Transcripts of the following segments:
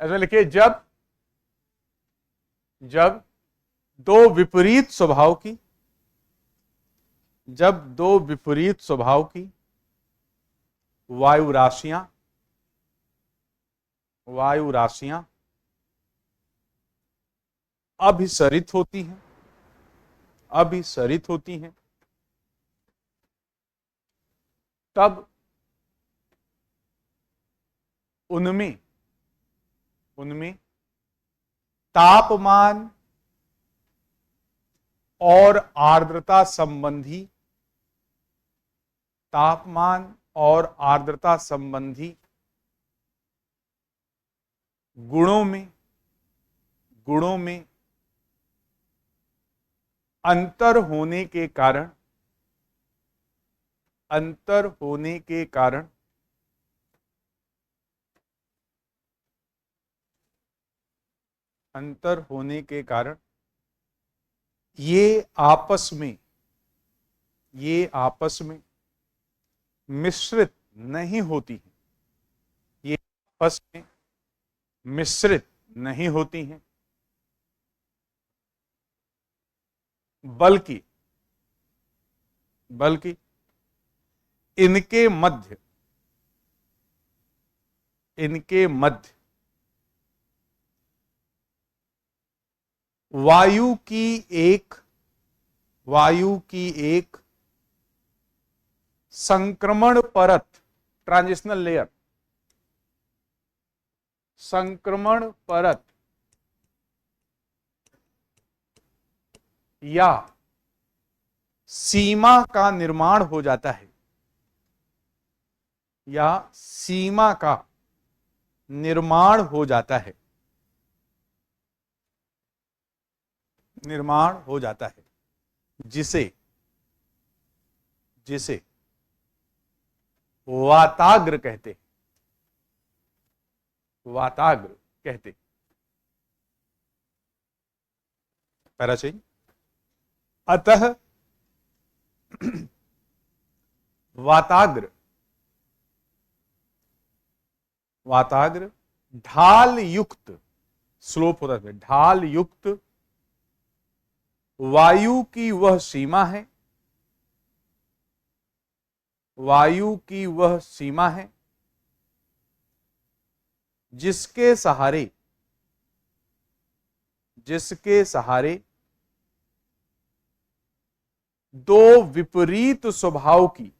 ऐसा लिखिए, जब जब दो विपरीत स्वभाव की जब दो विपरीत स्वभाव की वायु राशियां अभिसरित होती हैं तब उनमें उनमें तापमान और आर्द्रता संबंधी गुणों में अंतर होने के कारण ये आपस में मिश्रित नहीं होती हैं ये आपस में मिश्रित नहीं होती हैं, बल्कि इनके मध्य वायु की एक संक्रमण परत, ट्रांजिशनल लेयर, या सीमा का निर्माण हो जाता है जिसे वाताग्र कहते पैराचेन। अतः वाताग्र ढाल युक्त, स्लोप होता है, ढाल युक्त वायु की वह सीमा है जिसके सहारे दो विपरीत स्वभाव की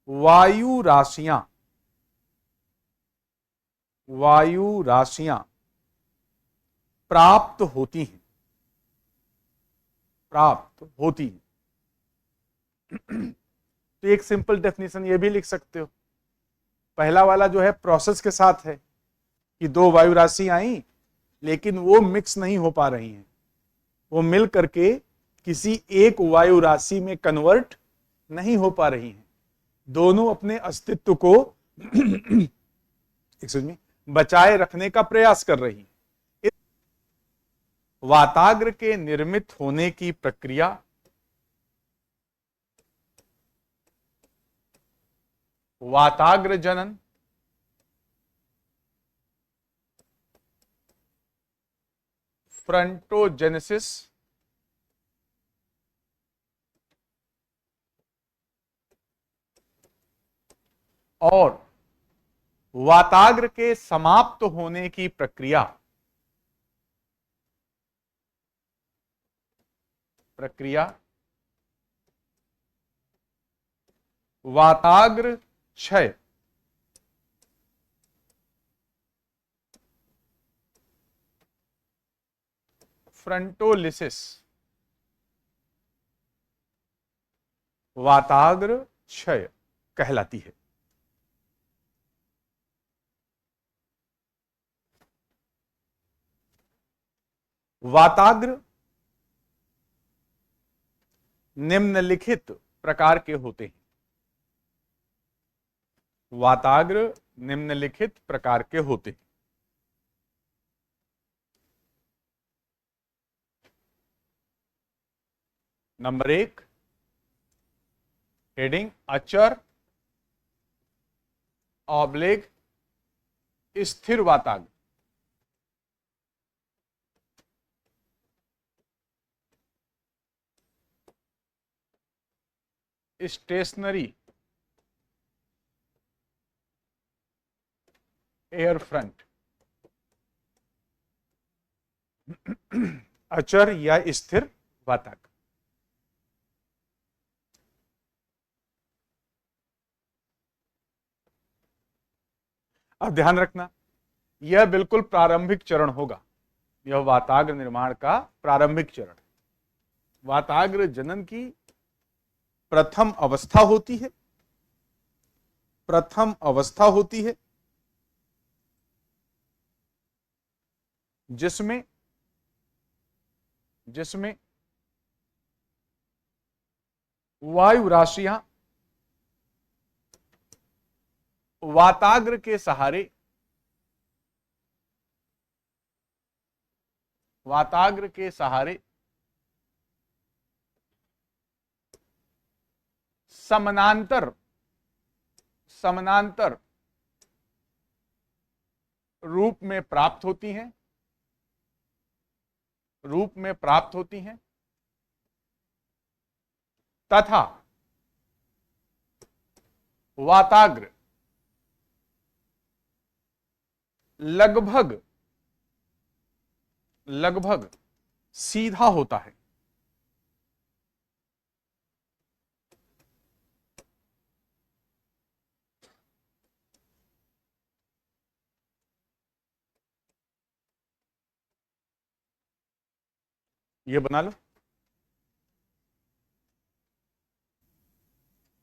वायु राशियां प्राप्त होती हैं। तो एक सिंपल डेफिनेशन ये भी लिख सकते हो, पहला वाला जो है प्रोसेस के साथ है कि दो वायु राशि आई लेकिन वो मिक्स नहीं हो पा रही हैं, वो मिल करके किसी एक वायु राशि में कन्वर्ट नहीं हो पा रही हैं, दोनों अपने अस्तित्व को बचाए रखने का प्रयास कर रही हैं। वाताग्र के निर्मित होने की प्रक्रिया वाताग्र जनन, फ्रंटोजेनेसिस, और वाताग्र के समाप्त होने की प्रक्रिया वाताग्र क्षय, फ्रंटोलिसिस, वाताग्र क्षय कहलाती है। वाताग्र निम्नलिखित प्रकार के होते हैं। नंबर 1, हेडिंग अचर ऑब्लिक स्थिर वाताग्र, स्टेशनरी एयर फ्रंट, अचर या स्थिर वाताग्र। अब ध्यान रखना, यह बिल्कुल प्रारंभिक चरण होगा, यह वाताग्र निर्माण का प्रारंभिक चरण। वाताग्र जनन की प्रथम अवस्था होती है, प्रथम अवस्था होती है जिसमें वायु राशियां वाताग्र के सहारे, वाताग्र के सहारे समानांतर समानांतर रूप में प्राप्त होती हैं, रूप में प्राप्त होती हैं तथा वाताग्र लगभग लगभग सीधा होता है। ये बना लो,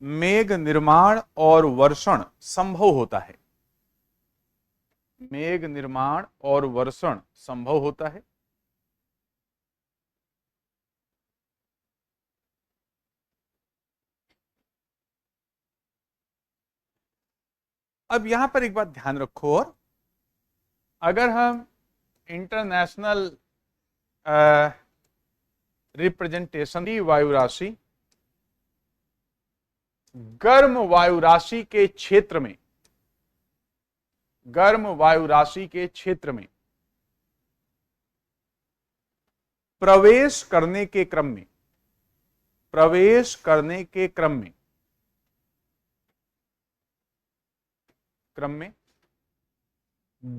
मेघ निर्माण और वर्षण संभव होता है, मेघ निर्माण और वर्षण संभव होता है अब यहां पर एक बात ध्यान रखो, और अगर हम इंटरनेशनल रिप्रेजेंटेशन की वायु राशि गर्म वायु राशि के क्षेत्र में, गर्म वायु राशि के क्षेत्र में प्रवेश करने के क्रम में, प्रवेश करने के क्रम में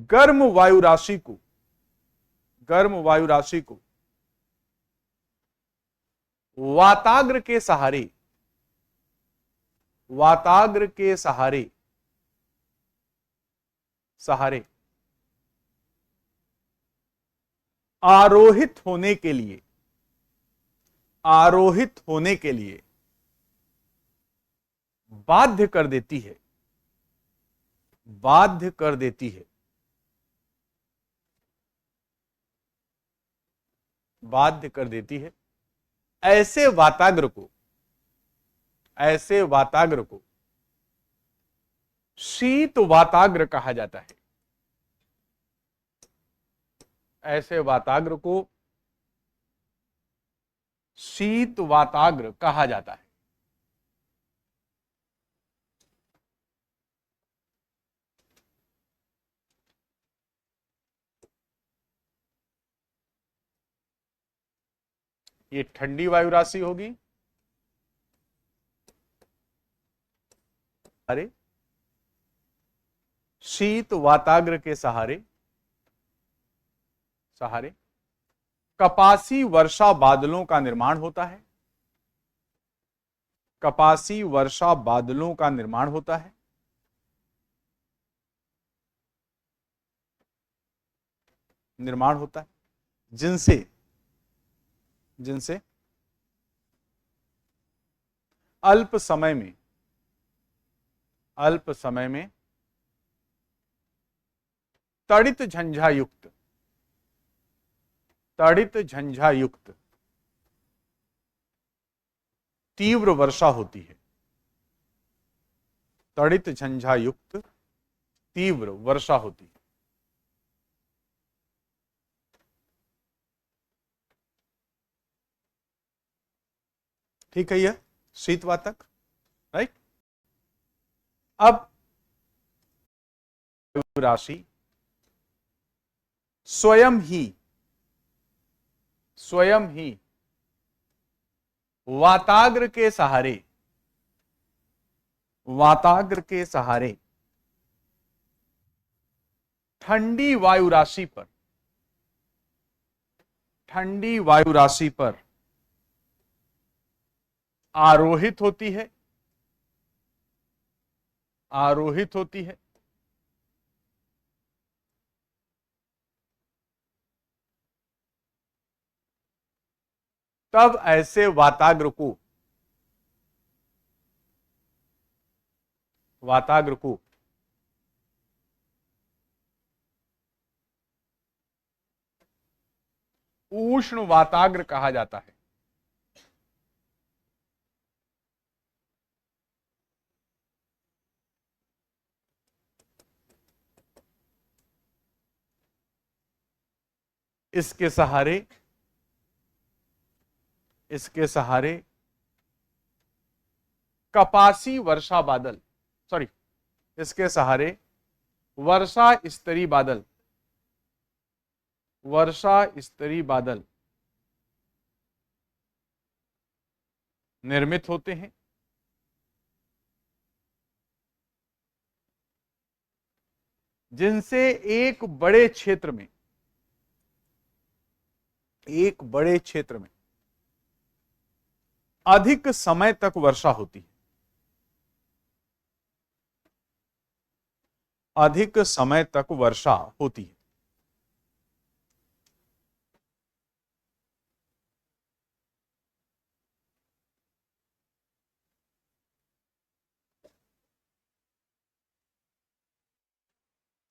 गर्म वायु राशि को, गर्म वायु राशि को वाताग्र के सहारे, वाताग्र के सहारे सहारे आरोहित होने के लिए, आरोहित होने के लिए बाध्य कर देती है, बाध्य कर देती है, बाध्य कर देती है। ऐसे वाताग्र को, ऐसे वाताग्र को शीत वाताग्र कहा जाता है, ऐसे वाताग्र को शीत वाताग्र कहा जाता है। ये ठंडी वायु राशि होगी, अरे शीत वाताग्र के सहारे सहारे कपासी वर्षा बादलों का निर्माण होता है, कपासी वर्षा बादलों का निर्माण होता है निर्माण होता है जिनसे जिनसे अल्प समय में, अल्प समय में तड़ित झंझायुक्त, तड़ित झंझायुक्त तीव्र वर्षा होती है, तड़ित झंझायुक्त तीव्र वर्षा होती है। ठीक है, यह शीत वातक, राइट। अब राशि स्वयं ही वाताग्र के सहारे ठंडी वायु राशि पर आरोहित होती है तब ऐसे वाताग्र को उष्ण वाताग्र कहा जाता है। इसके सहारे कपासी वर्षा बादल इसके सहारे वर्षा स्तरी बादल निर्मित होते हैं, जिनसे एक बड़े क्षेत्र में अधिक समय तक वर्षा होती है।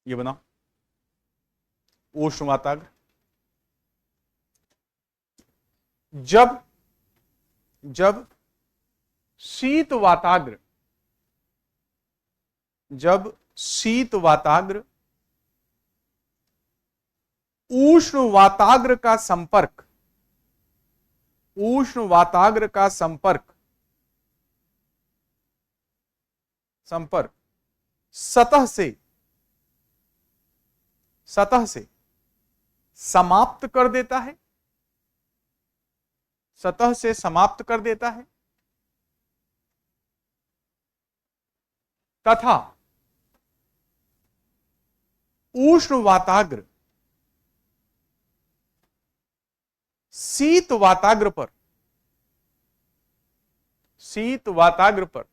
ये बना उष्ण वाताग्र। जब शीत वाताग्र उष्ण वाताग्र का संपर्क सतह से समाप्त कर देता है तथा उष्ण वाताग्र शीत वाताग्र पर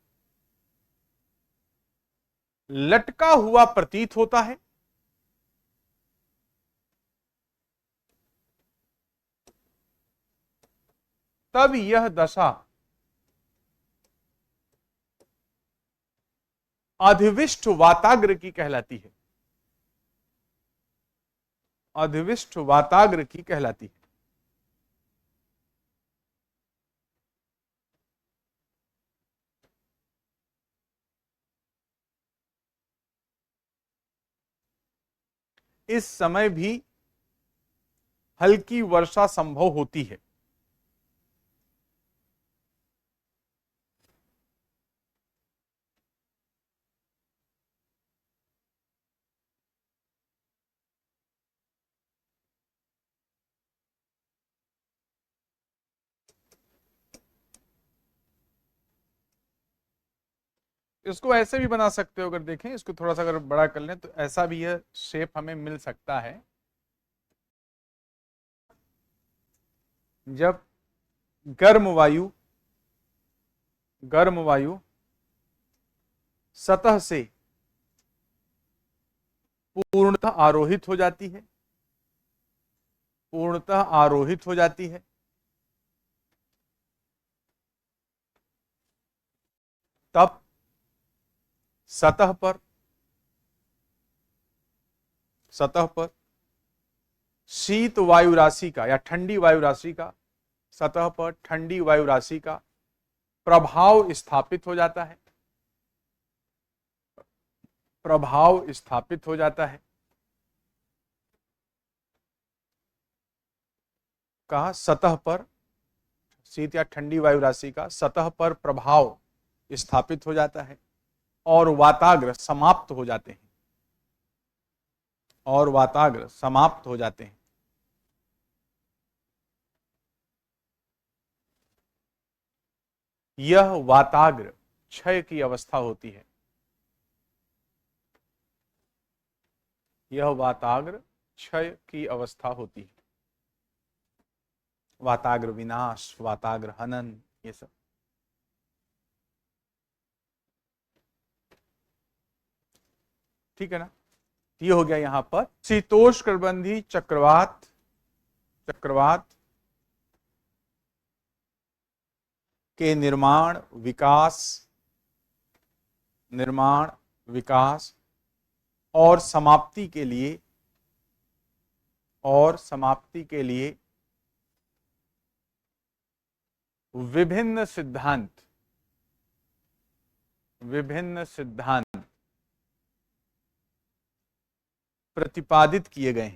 लटका हुआ प्रतीत होता है, तब यह दशा अधिविष्ट वाताग्र की कहलाती है। इस समय भी हल्की वर्षा संभव होती है। इसको ऐसे भी बना सकते हो, अगर देखें इसको थोड़ा सा अगर बड़ा कर लें तो ऐसा भी यह शेप हमें मिल सकता है। जब गर्म वायु सतह से पूर्णतः आरोहित हो जाती है तब सतह पर शीत वायु राशि का या ठंडी वायु राशि का सतह पर ठंडी वायु राशि का प्रभाव स्थापित हो जाता है। कहा सतह पर शीत या ठंडी वायु राशि का सतह पर प्रभाव स्थापित हो जाता है और वाताग्र समाप्त हो जाते हैं। और वाताग्र समाप्त हो जाते हैं। यह वाताग्र क्षय की अवस्था होती है। यह वाताग्र क्षय की अवस्था होती है। वाताग्र विनाश, वाताग्र हनन, ये सब। ठीक है ना। ये हो गया यहां पर शीतोष्णकटिबंधीय चक्रवात। चक्रवात के निर्माण, विकास और समाप्ति के लिए विभिन्न सिद्धांत प्रतिपादित किए गए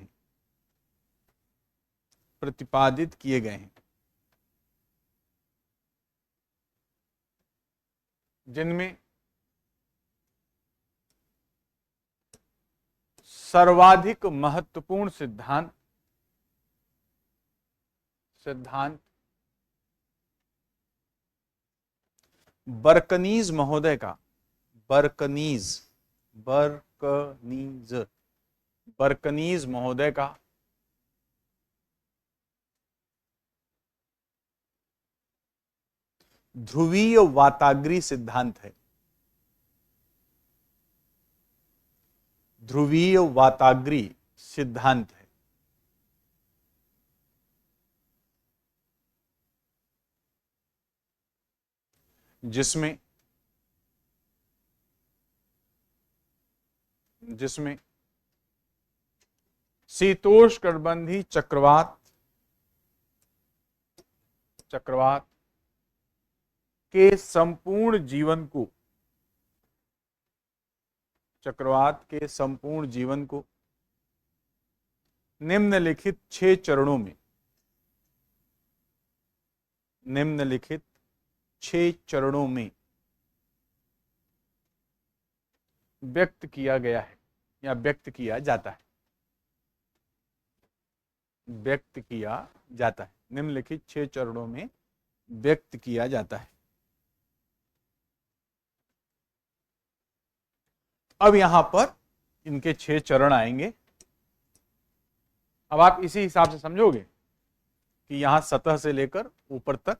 हैं, जिनमें सर्वाधिक महत्वपूर्ण सिद्धांत बर्कनीज महोदय का, बर्कनीज महोदय का ध्रुवीय वाताग्री सिद्धांत है। ध्रुवीय वाताग्री सिद्धांत है, जिसमें शीतोष्णकटिबंधीय चक्रवात के संपूर्ण जीवन को निम्नलिखित 6 चरणों में व्यक्त किया गया है या व्यक्त किया जाता है। निम्नलिखित 6 चरणों में व्यक्त किया जाता है। अब यहां पर इनके 6 चरण आएंगे। अब आप इसी हिसाब से समझोगे कि यहां सतह से लेकर ऊपर तक